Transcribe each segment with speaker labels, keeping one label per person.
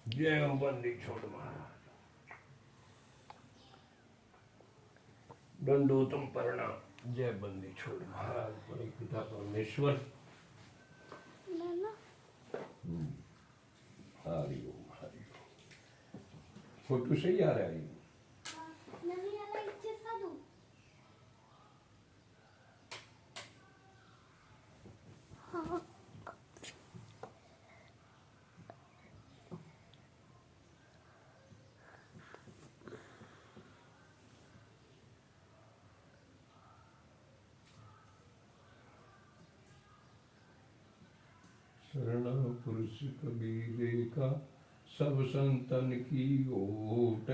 Speaker 1: जय हो बंदी छोड़ महाराज। दंडोतम प्रणाम। जय बंदी छोड़ महाराज। परम पिता परमेश्वर। हरि ओम हरि ओम। फोटो सही आ रहा है। शरण पुरुष कबीरे का सब संतन की ओट।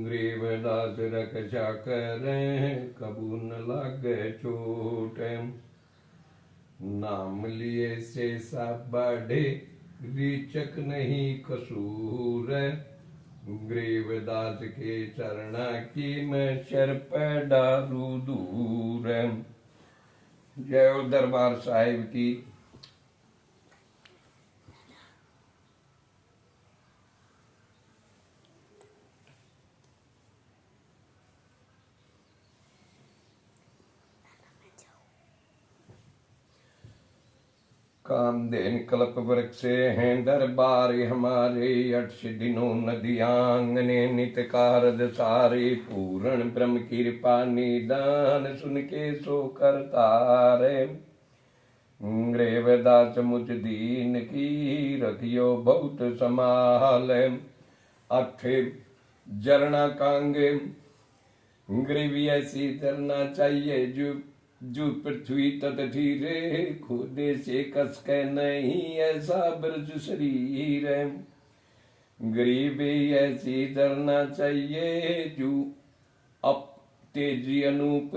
Speaker 1: ग्रीवदास रक्षा करें कबू न लागे चोट। नाम लिए से सब बढ़े रीचक नहीं कसूर। ग्रीवदास के चरण की मैं शर पे डारू दूर। जय हो दरबार साहिब की। कामधेन कल्प वृक्ष हैं दरबार हमारे। 8 दिनों नदियांगने नित कारज सारे। पूर्ण ब्रह्म कृपा निदान सुन के सो करतारे। ग्रीवदास मुझ दीन की रखियो बहुत संभाल। अठे जरना कांगे ग्रीवी ऐसी तरना चाहिए जो पृथ्वी तट धीरे। खुदे से कस के नहीं ऐसा ब्रज शरीर। गरीबी ऐसी तरना चाहिए जो अप तेजी अनूप।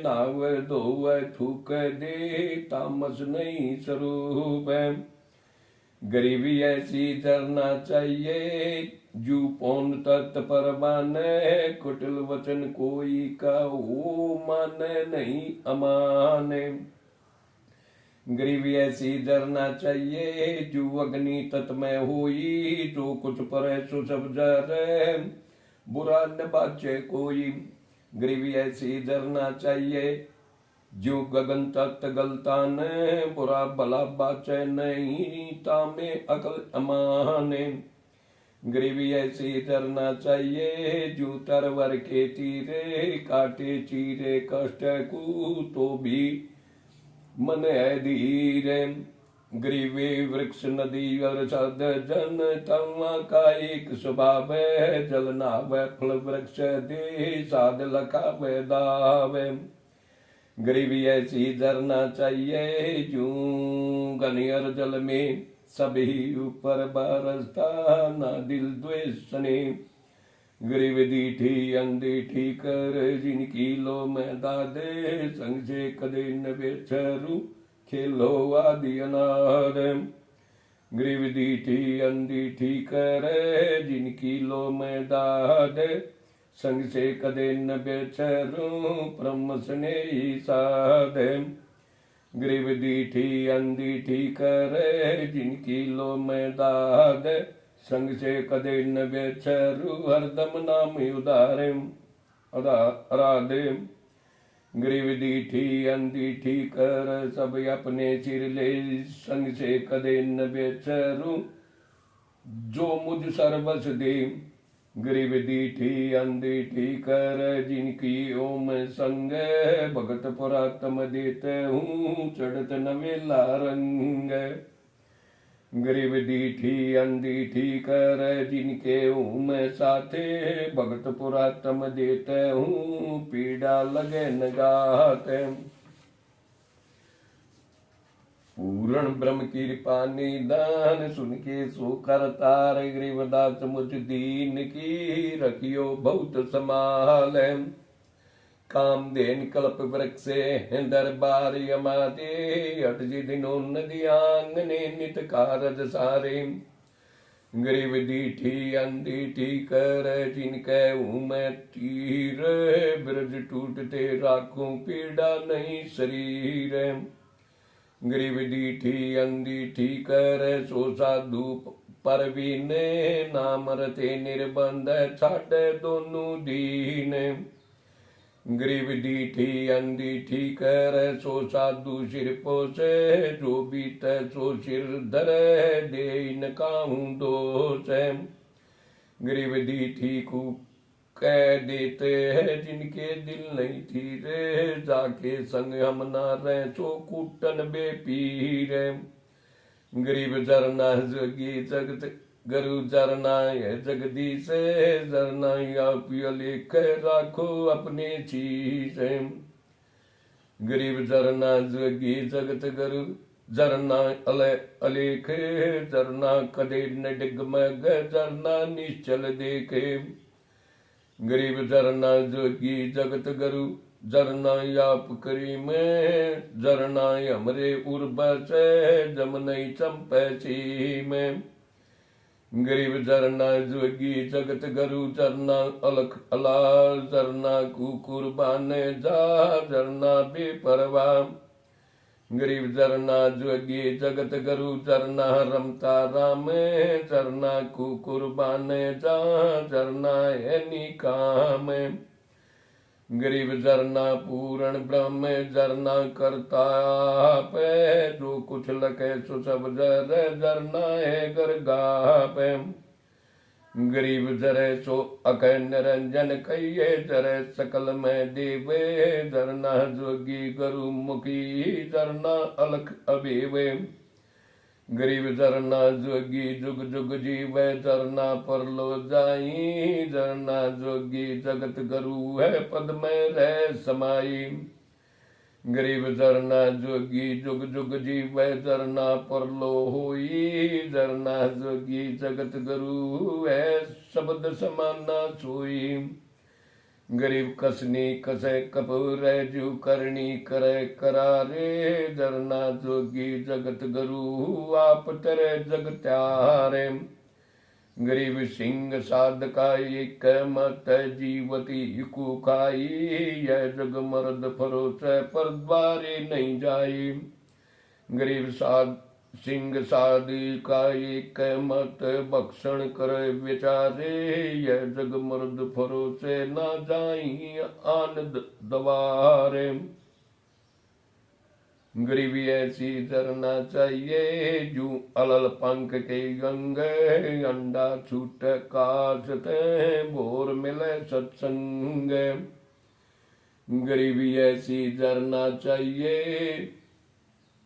Speaker 1: नाव धोव थूक दे तामस नहीं स्वरूप। गरीबी ऐसी तरना चाहिए जू पौन तत् पर माने। कुटिल वचन कोई का ओ माने नहीं अमाने। गरीबी ऐसी डरना चाहिए जो अग्नि तत् में होई। जो कुछ पर सो सब जरे बुरा न बाचे कोई। गरीबी ऐसी डरना चाहिए जो गगन तत् गलता ने। बुरा भला बाचे नहीं तामे अकल अमाने। गरीबी ऐसी डरना चाहिए जो तरवर के तीरे। काटे चीरे कष्ट को तो भी मन है धीर। गरीबी वृक्ष नदी और सद जन तवा का एक स्वभाव है। जल नाव फल वृक्ष दे साध लखावे दावे। गरीबी ऐसी डरना चाहिए जो गनियर जल में सभी ऊपर बरसता ना दिल द्वेष ने। गरीब दीठी अंधीठी कर जिनकी लो में दादे। संग से कदे न बेचरू खेलो आदि अनाद। गरीब दीठी अंधीठी कर जिनकी लो में दादे। संग से कदे न बेचरू ब्रह्म स्नेही साध। गरीब दीठी अंधीठी करे जिनकी लो में दाद। संग से कदे न बेचरू हरदम नाम उदारे राधे। गरीब दीठी अंधीठी कर सब अपने सिर ले। संग से कदे न बेचरू जो मुझ सर्वस दे। गरीब दीठी अंधीठी कर जिनकी ओम संग। भगत पुरातम देते हूँ चढ़त नवेला रंग। गरीब दीठी अंधीठी कर जिनके ओम साथे। भगत पुरातम देते हूँ पीड़ा लगे न गाते। पूर्ण ब्रह्म कृपा निदान सुन के सो करतार। ग्रीवदास मुझ दीन की रखियो बहुत संभाल। कामधेन कल्प वृक्ष दरबार यमादे। 8 दिनों नदियांगने नित कारज सारे। गरीब दीठी अंधीठी कर जिनके उम तीर। ब्रज टूटते राखों पीड़ा नहीं शरीर। गरीब दीठी अंधीठी कर सो साधु परवीने नाम रते निर्बंध छाड़े दोनों दीन गरीब दीठी अंदीठी कर सो साधु सिर पोसे जो बीत सो सिर धरे दे काहू दोष गरीब दीठी को कह देते हैं जिनके दिल नहीं थी रे जाके संग हम ना रहे सो कुटन बे पीर गरीब जरना जगी जगत गुरु जरना है जगदीश जरना आप लेख राखो अपने चीज गरीब जरना जगी जगत गुरु जरना अलेख जरना कदे न डिगमग जरना निश्चल देखे गरीब जरना जोगी जगत गुरु जरना आप करीम जरना हमरे उर्बस जम नहीं चंपैसी में गरीब जरना जोगी जगत गुरु जरना अलख अला जरना कुकुरबान जा जरना बेपरवाह गरीब जरना जोगी जगत गुरु जरना रमता राम जरना कुकुरबान जा जरना है निकाम गरीब जरना पूर्ण ब्रह्म जरना करता आप जो कुछ लखे सो सब जर जरना है गर्गाप गरीब जरे सो अख निरंजन कहिए जरे सकल में देवे जरना जोगी गुरु मुखी जरना अलख अबेवे गरीब जरना जोगी जुग जुग जीवे जरना परलो जाई जरना जोगी जगत गुरु है पद में रह समाई गरीब जरना जोगी जुग जुग जीवे जरना परलो होई जरना जोगी जगत गुरु है शब्द समाना सोई गरीब कसनी कसे कपूर जू करनी करे करारे जरना जोगी जगत गुरु आप तेरे जग त्यारे गरीब सिंह साधका एक मत जीवती को खाई यह जग मर्द फरोस पर द्वारे नहीं जाई गरीब साध सिंह साधिका एक मत भक्षण करे विचारे यह जग मर्द फरोसे ना जाई आनंद दवारे गरीबी ऐसी जरना चाहिए जू अलल पंख के गंग अंडा छूट काशते भोर मिले सत्संग गरीबी ऐसी जरना चाहिए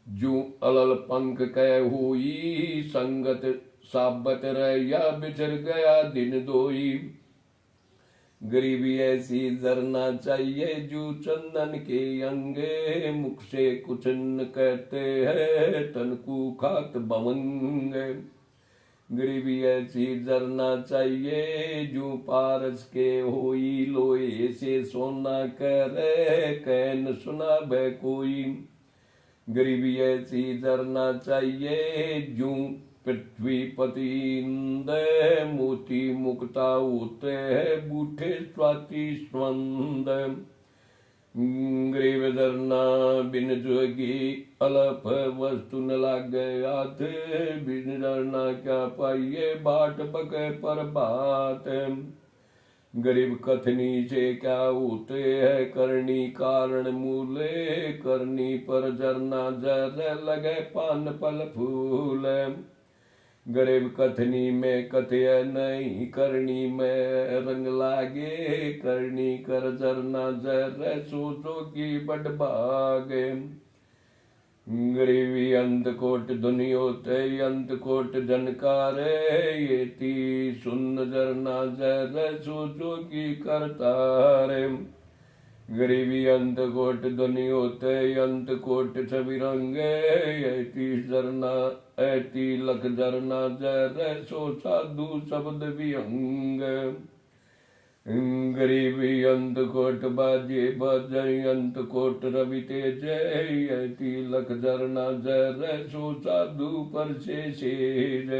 Speaker 1: जू अलल पंख कह हुई संगत साबत रह या बिछड़ गया दिन दोई गरीबी ऐसी जरना चाहिए जू चंदन के अंगे मुख से कुछ न कहते हैं तन को खात बवंग गरीबी ऐसी जरना चाहिए जू पारस के होई लोहे से सोना करे कैन सुना बे कोई गरीबी ऐसी जरना चाहिए जू पृथ्वी पति इंद्र मोती मुक्ता होते है बूठे स्वाति स्वंद गरीब जरना बिन जोगी अलप वस्तु न लागे हाथ बिन जरना क्या पाइये बाट बके पर बात गरीब कथनी से क्या होते है करनी कारण मूले करनी पर जरना जर लगे पान पल फूल गरीब कथनी में कथय नहीं करनी में रंग लागे करनी कर जरना जर सोचो की बड़ भागे गरीबी अंधकोट दुनियोते अंधकोट जनकारे ये ती सुन जरना जर सोचो की करतारे गरीबी अंधकोट दुनियोते अंधकोट छविरंगे ऐती जरना ऐती लख जरना जर सो साधु शब्द विहंग गरीबी अंधकोट बाजे बजय अंधकोट रवि तेज ऐती लख जरना जर सो साधु पर शेर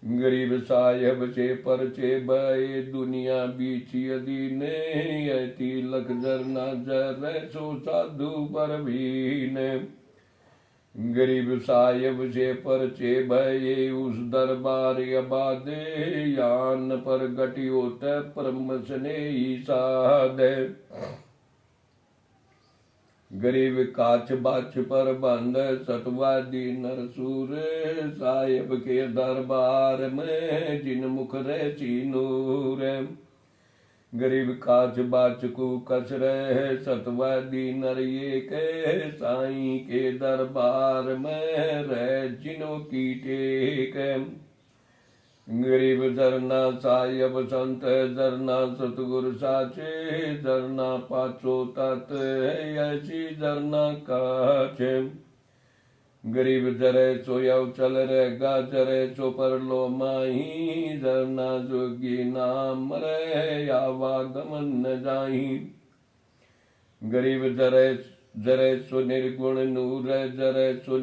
Speaker 1: गरीब साहेब से परचे बे दुनिया बीच अधीन ऐती लख जरना जर सो साधु पर भीन गरीब साहिब से परचे भये उस दरबार अबादे यान पर गटियो ते परम स्नेही साधे गरीब काच बाच पर बंद सतवादी नरसूर साहिब के दरबार में जिन मुख रहसी नूर गरीब काच बाच को कस रहे सतवादी नर ये के साईं के दरबार में रह जिनो की टेक गरीब दरना साहिब संत दरना सतगुर साचे दरना पाछो तत ऐसी दरना काछे गरीब जरे सो यव चल रहेगा जरे सो पर लो माही दरना जोगी नाम रे आवा गमन न जाही गरीब जरे जरे सो निर्गुण नूर जरे सो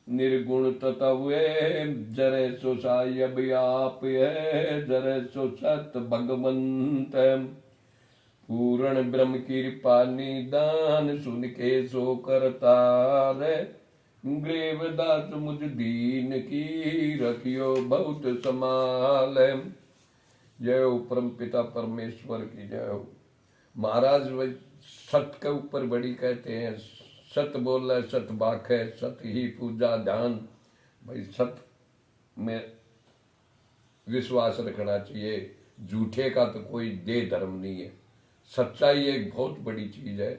Speaker 1: निर्गुण तत्वे जरे सो साहिब आप है जरे सो सत भगवंत पूर्ण ब्रह्म कृपा निदान सुन के सो करतार गरीब दास मुझ दीन की रखियो बहुत समाल जय हो परम पिता परमेश्वर की जय हो। महाराज सत के ऊपर बड़ी कहते हैं, सत बोले सत बाखे सत ही पूजा ध्यान। भाई सत में विश्वास रखना चाहिए, झूठे का तो कोई दे धर्म नहीं है। सच्चाई एक बहुत बड़ी चीज है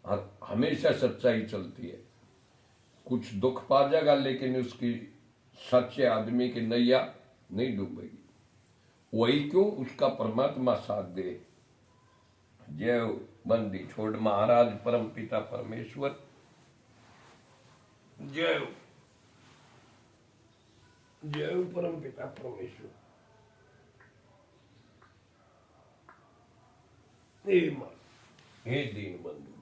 Speaker 1: और हमेशा सच्चाई चलती है। कुछ दुख पा जाएगा लेकिन उसकी सच्चे आदमी की नैया नहीं डूबेगी। वही क्यों उसका परमात्मा साथ दे। जय हो बंदी छोड़ महाराज परम पिता परमेश्वर जय हो। जय हो परम पिता परमेश्वर। हे दीन बंधु।